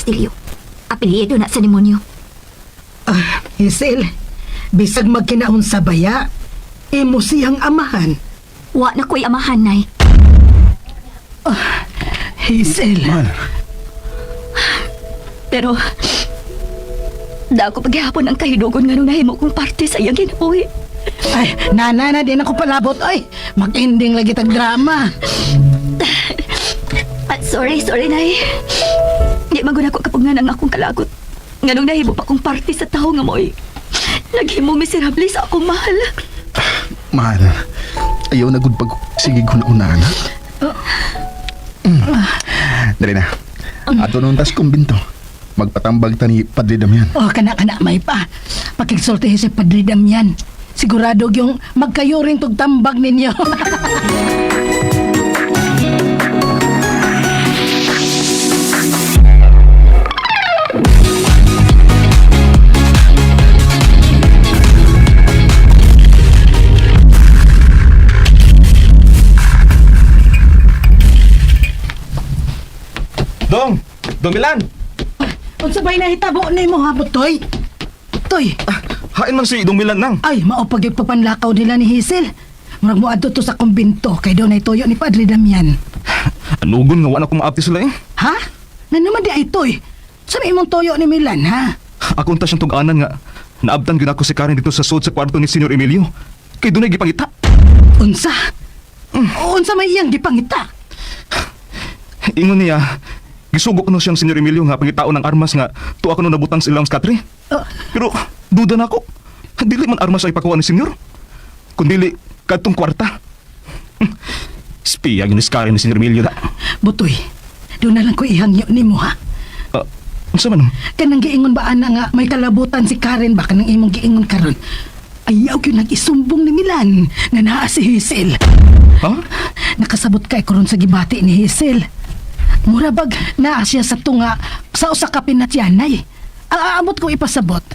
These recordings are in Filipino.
Castillo. Apelyido na sa demonyo. Hazel, bisag magkinaon sa baya, imo siyang amahan. Wa na ko'y amahan, Nay. Hazel, Pero, dako paghihapon ang kahidugon nga nung nahimo kong parte sa iyang ginabuhi. ay, nana na din ako palabot. Ay, mag-ending lagi tag drama. Sorry, Nay. Di maguna ko kapungan ang akong kalagot. Nga nung nahimo pa kong parte sa tao nga mo'y naghimo miserable sa akong mahal. Mahal, ayaw na gud pag sigig ko na una, anak. Dali na. Ato nung tas kumbinto. Magpatambag ta ni Padre Damian. Kana may pa. Pakigsulti si Padre Damian. Sigurado yung magkayuring tugtambag ninyo. Dong Milan! Kung sabay na hitabo ni mo ha, Toy. Toy, Hain man si Dong Milan nang. ay, maupag yung papanlakaw nila ni Hazel. Murag mo adto to sa kumbinto kay doon ay tuyo ni Padre Damian. Anugon nga wala ko maapti sila eh. Ha? Na naman di ay Toy. Sa imong tuyo ni Milan, ha? Ako unta siyang tug-anan nga. Naabtan gyud ako si Karen dito sa sud sa kwarto ni Senyor Emilio. Kay dunay gipangita. Unsa? Unsa may iyang gipangita? Ingon niya, gisugo ko na siyang Senyor Emilio nga pangitaon ng armas nga tuwa ko na nabutang sa ilang skatri. Pero duda na ako. Dili man armas ay pakuha ni Senyor. Kundili kadtong kwarta. Spiya yun ni Karen ni Senyor Emilio da. Butoy, doon na lang ko ihangyo ni mo, ha? Unsa man? Kanang giingon ba ana nga may kalabutan si Karen ba kanang imong giingon karon? Ayaw yun nag-isumbong ni Milan nga naa si Hazel. Ha? Nakasabot kay karon sa gibati ni Hazel. Murabag naa siya sa tunga sa usa ka pinatyanay. Ang aamot ko ipasabot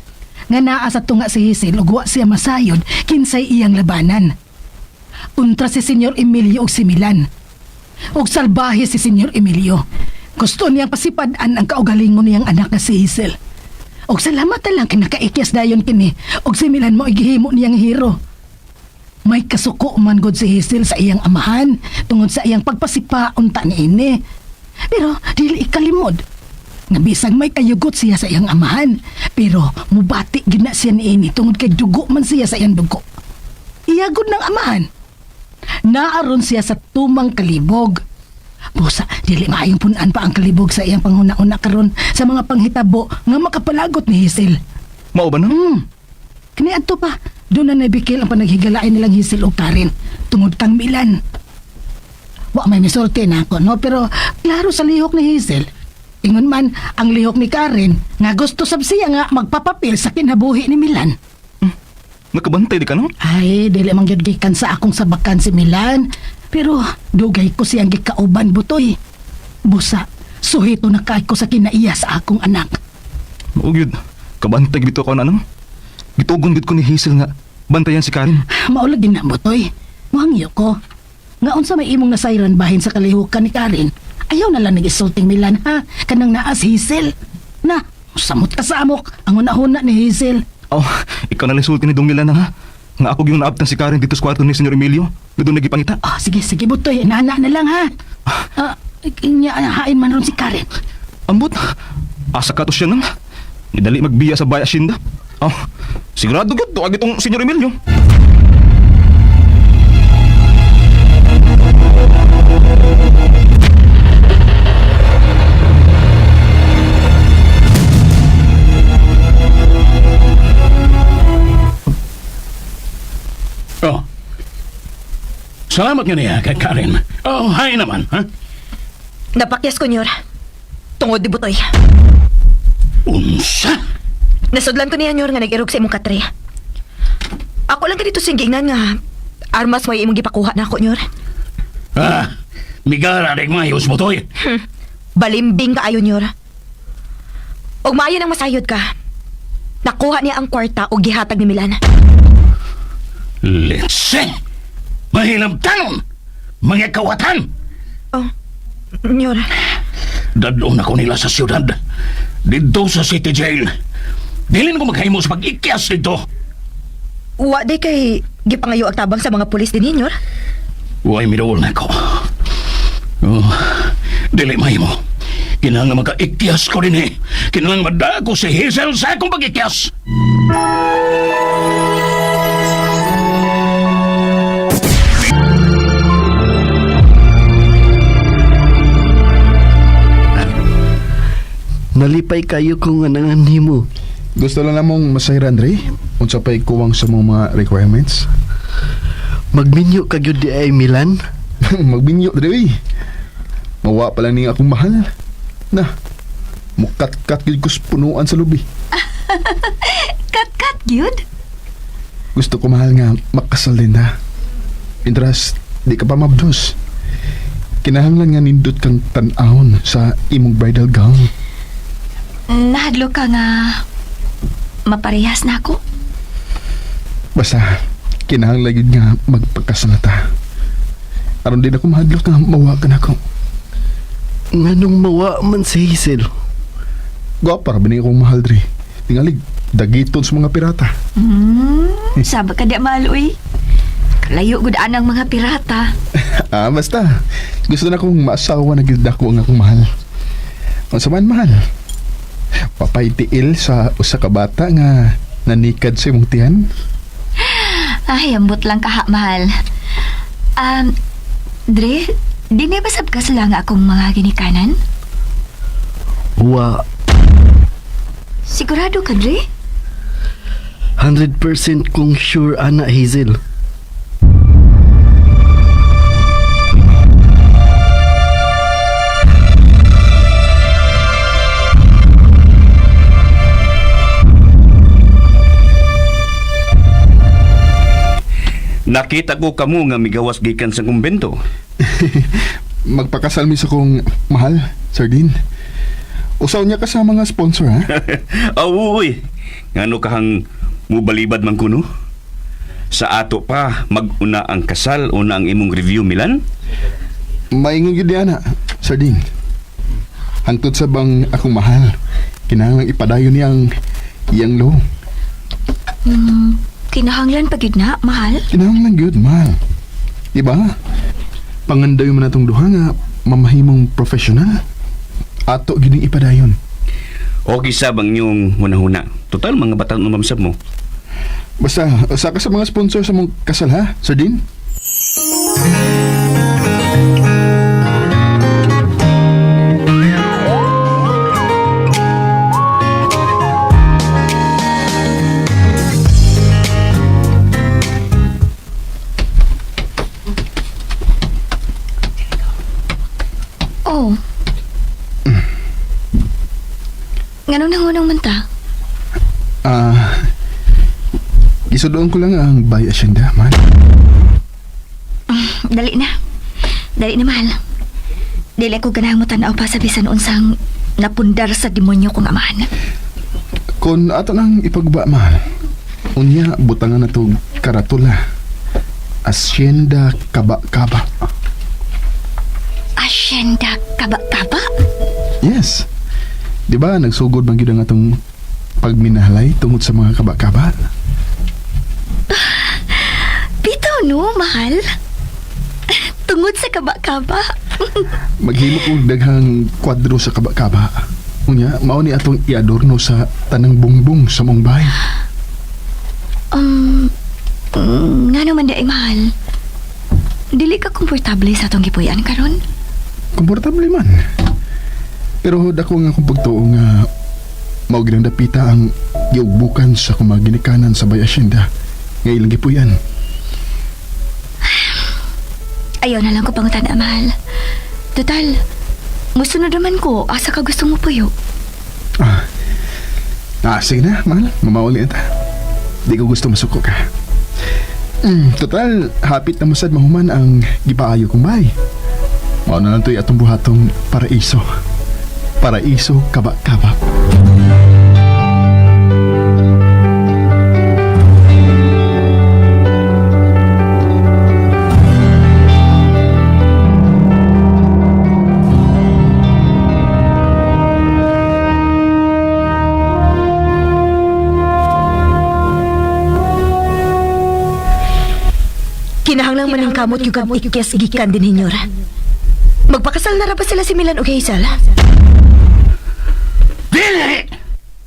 nga naa sa tunga si Hazel ug wa siya masayod kinsay iyang labanan. Untra si Senyor Emilio ug si Milan. Ug salbahe si Senyor Emilio. Gusto niyang pasipadan ang kaugalingon niyang anak na si Hazel. Og salamat na lang kinakaikyas dayon kini. Og si Milan mo igihimo niyang hero. May kasuko man gud si Hazel sa iyang amahan tungod sa iyang pagpasipaon ta niini. Pero dili ikalimod. Nabisag may kayugot siya sa iyang amahan. Pero mubati gid na siya niini tungod kay dugo man siya sa iyang dugo. Iyagod ng amahan. Naaron siya sa tumang kalibog. Busa, dili maayong punan pa ang kalibog sa iyang panghuna-una karon sa mga panghitabo nga makapalagot ni Hazel. Mao ba no? Kani adto pa, doon na nabikil ang panaghigalain nilang Hazel o Karen tungod kang Milan. Wa may misulti na ako, no? Pero klaro sa lihok ni Hazel. Ingon man, ang lihok ni Karen nga gusto sab siya nga magpapapil sa kinabuhi ni Milan. Nakabantay di ka no? Ay, dili man gyud gikan sa akong sabakan si Milan. Pero dugay ko siyang gikauban, Butoy. Busa, suhito na kay ko sa kinaiya sa akong anak. Oo gyud. Kabantay gito ko na nang. Gitugon gid ko ni Hazel nga bantayan si Karen. Maulagi na, Butoy. Muhangyo ko. Nga unsa may imong nasayran bahin sa kalihukan ni Karen. Ayaw na lang nag-isulting Milan, ha? Kanang naas Hazel. Na, samot ka sa amok ang una-huna ni Hazel. Oh, ikaw na lang sulti ni Dong Milan na ha. Nga ako yung naabtan si Karen dito sa kwarto ni Senyor Emilio. Doon nagipangita. Sige, Butoy. Nana na lang, ha? Hain man ron si Karen. Ambot, asa ka to siya nang. Nidali magbiya sa baya Shinda. Oh, sigurado gyud tuwag itong Senyor Emilio. Oh. Salamat nga niya kay Karen. Oh, hi naman, ha? Napakyas ko, Nyor. Tungod di Butoy. Unsa? Nasudlan ko niya, Nyor, nga nag-irog sa imong katre. Ako lang ka dito singgingnan nga armas may imong gipakuha na ako, Nyor. Migara rin mayos mo to'y. Balimbing ka ayo, Nyor. Og maayo nang masayod ka. Nakuha niya ang kwarta o gihatag ni Milan. Lense! Mahilam tanon! Mga kawatan! Oh, Nyor. Dadon ako nila sa siyudad. Dito sa city jail. Dili na ko maghimo sa pag-ikyas dito. Wa day kay gipangayo ang tabang sa mga pulis din ninyo. Huwag midool na ko. Oh, dili mahimo. Kinahanglan maka-ikyas ko din eh. Kinahanglan madako si Hazel sa akong pag-ikyas. Nalipay kayo kung anangan nimo. Gusto lang namong masahir, Andre. Unsa pa'y kuwang sa mga requirements. Magminyo kayo di ay Milan. Magbinyo, Dre. Mawa pa lang ni akong mahal. Na, mukat-kat yun ko sa punuan sa lubi. Kat-kat, yun? Gusto ko mahal nga makasal din na. Intras, di ka pa mabdos. Kinahanglan nga nindot kang tan-ahon sa imong bridal gown. Nahadlo ka nga maparehas na ako? Basta, kinahanglan yun nga magpagkasal na ta. Aron din ako mahadlok nga mawa ka na ako. Nganong mawa man si Hazel? Gwapa ra ba ni akong mahal, Dre? Tingalig, dagiton sa mga pirata. Saba ka di maloy. Kalayo gud anang mga pirata. Basta, gusto na kong maasawa na gilda ko ang akong mahal. Kung sa man mahal, papaytiil sa usa ka bata nga nanikad sa imong tiyan. Ay, ambot lang kaha, mahal. Dre, di na basab ka sila nga akong mga ginikanan? Wa, Sigurado ka, Dre? 100% kung sure ana Hazel. Nakita ko kamo nga migawas gikan sa kumbento. Magpakasal mi sa kong mahal, Sardin. Usaw niya ka sa mga sponsor, ha? Uy, ngano kahang mubalibad man kuno? Sa ato pa maguna ang kasal una ang imong review Milan? Maingon yun diyan, Sardin. Hangtod sa bang akong mahal, kinahanglang ipadayon niyang iyang lo. Kinahanglan pa gid na, mahal? Kinahanglang good, mahal. Diba? Pangandayo man natong duha nga mamahimong professional. Ato gining ipadayon. Okay sabang yung hunahuna. Total mga bata no mamsab mo. Basta, usa ka sa mga sponsor sa mong kasal, ha, Sardin? Oh. Nganong nangunang man ta? Isudoon ko lang ang Bay Hacienda, man. Dali na. Dali na, mahal. Dili ko ganang mo tanaw pa sa bisan unsang napundar sa demonyo kong amahan. Kung ato nang ipagba, mahal, unya butangan na to karatula. Hacienda Kaba-Kaba. Hacienda Kaba-Kaba? Yes. Di ba nagsugod bang gid ang atong pagminahalay tungod sa mga kaba-kaba? Bitaw no, mahal. Tungod sa kaba-kaba. Maghimo kong daghang kwadro sa kaba-kaba. Unya, mao ni atong iadorno sa tanang bungbong sa mong bahay. Nga naman di ay mahal. Dili ka komportable sa atong gipuyan karon? Komportable man. Pero dako nga akong pagtuo nga mao ginang dapita ang giugbukan sa kumaginikanan sa Bay Hacienda nga ilang gipuyan. Ayaw na lang ko pangutan na, mahal. Total, musunod naman ko asa ka gusto mo puyo. Sige na, mahal. Mamauli ita. Di ko gusto masuko ka. Total, hapit na masad mahuman ang gipaayo kong bahay. Mao na lang to'y atong buhatong paraiso. Paraiso Kaba-Kaba. maning kamot yung kang ikyas gikan din hinyor. Magpakasal na ra ba sila si Milan o Hazel? Dili!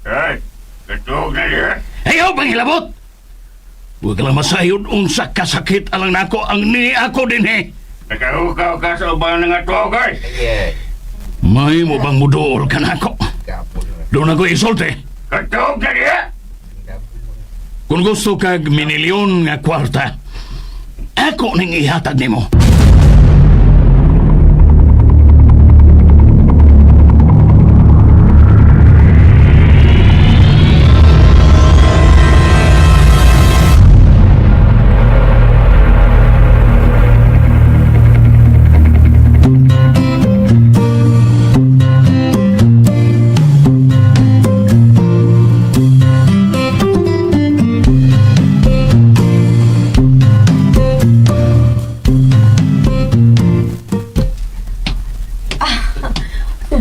Ay, katog na niya. Ayaw pang hilabot! Huwag ka lang masayod unsa kasakit alang nako ang ni ako din eh. Nakahukaw ka sa ubang nga togay. May mo bang mudool ka nako? Doon ako isolte. Katog na niya. Kung gusto kag minilyon nga kwarta, ako ning ihatag nimo.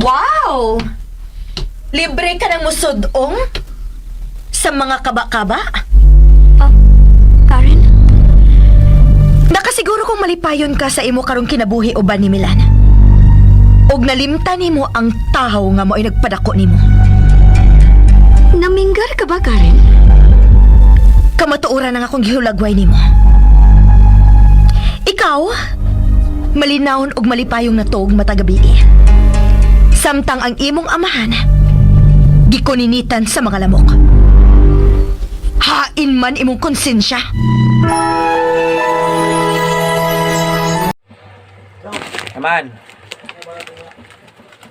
Wow! Libre ka ng musudong? Sa mga kaba-kaba? Karen? Nakasiguro kong malipayon ka sa imo karong kinabuhi uban ni Milan. Og nalimtan nimo ang tahaw nga mo ay nagpadako nimo. Naminggar ka ba, Karen? Kamatuoran ang akong gihulagway nimo. Ikaw, malinawon og malipayong natog matagabi. Samtang ang imong amahan, gikoninitan sa mga lamok. Hain man imong konsensya. Naman.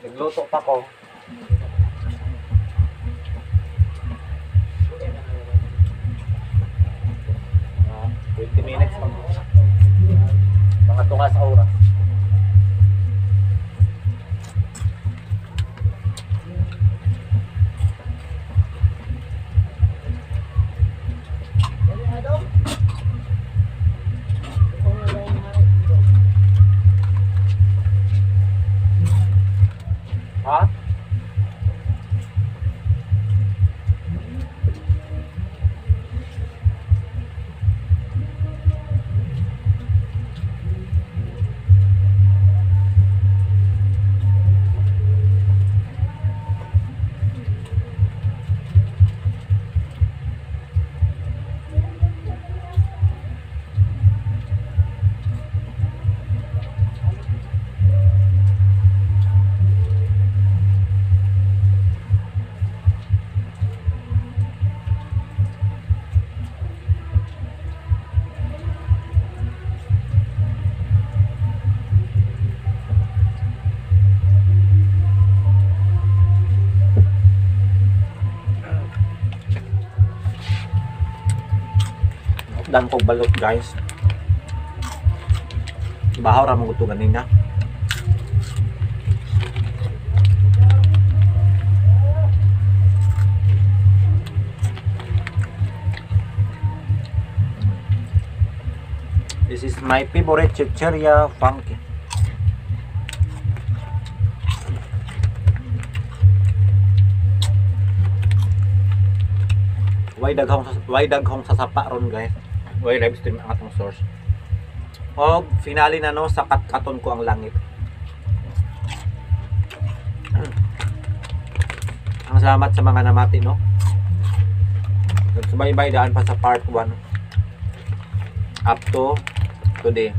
Nagluto pa ko. Ah, 20 minutes pa. Mga tunga sa oras. Ha? Dan ko balot guys. Bahaw ra mo gusto ganina. This is my favorite chicheria funky. Why daghong sa sapa ron guys. Why live stream ang atong source. Og finale na no sa katkaton ko ang langit. Ang salamat sa mga namati no. Nagsubaybay daan pa sa part 1 up to today.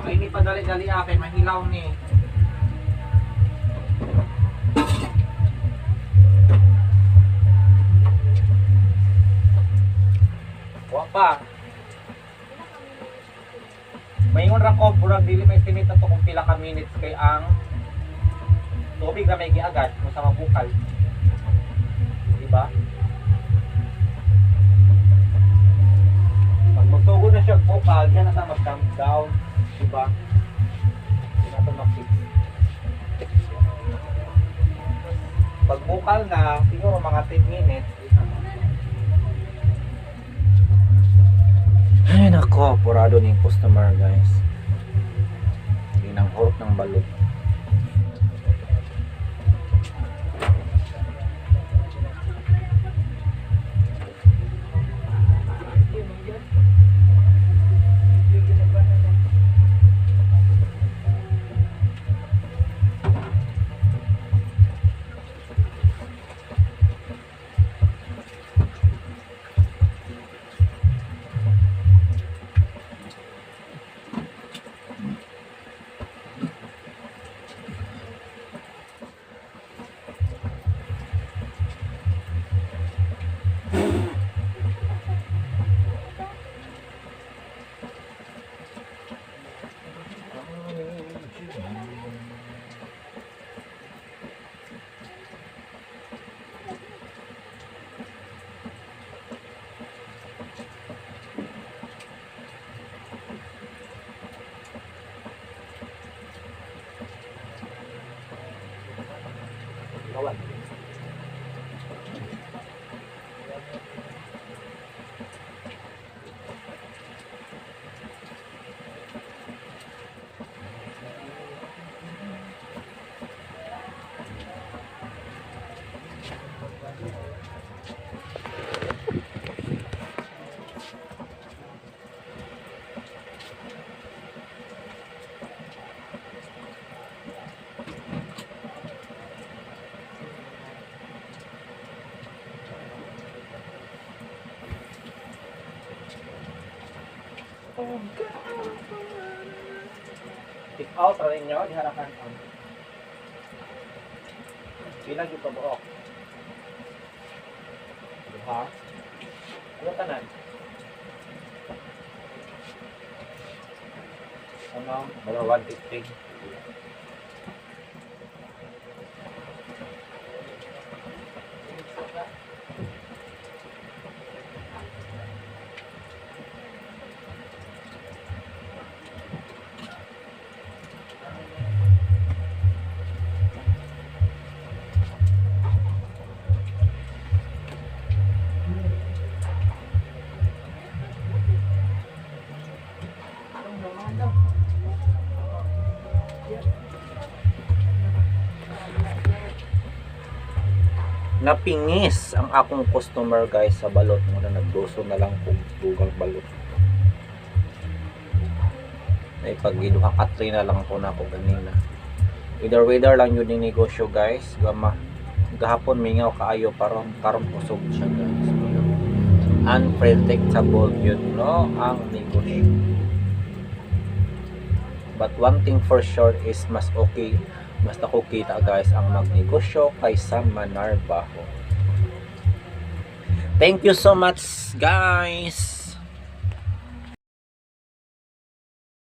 Ay, ni padali-dali akin, mahilaw ni. Wa pa. Maingon ra ko, burag dili may estimate na to kung pila ka minutes kay ang tubig na may giagad kung sa mabukal. Diba? Pag magtugo na siya bukal, yan na mag-calm down. Diba? Hindi na ito mag-fix. Pag bukal na, siguro mga 10 minutes, ay nako, purado ni customer guys. Hindi nang hurot ng balot. Kawan. Take out rin nyo, diharakan ko. Bilang yung pabuok. Diba? Ano tanan? Ano? Mga 150. Napingis ang akong customer guys sa balot mo na nagdoso na lang kung dugang balot. Ay paggiduha katri na lang ko na ako ganina. Wither lang yun yung negosyo guys. Gahapon mingaw kaayo karon kusog siya guys. Unpredictable yun no ang negosyo. But one thing for sure is mas ako kita guys ang magnegosyo kaysa manarbaho. Thank you so much guys.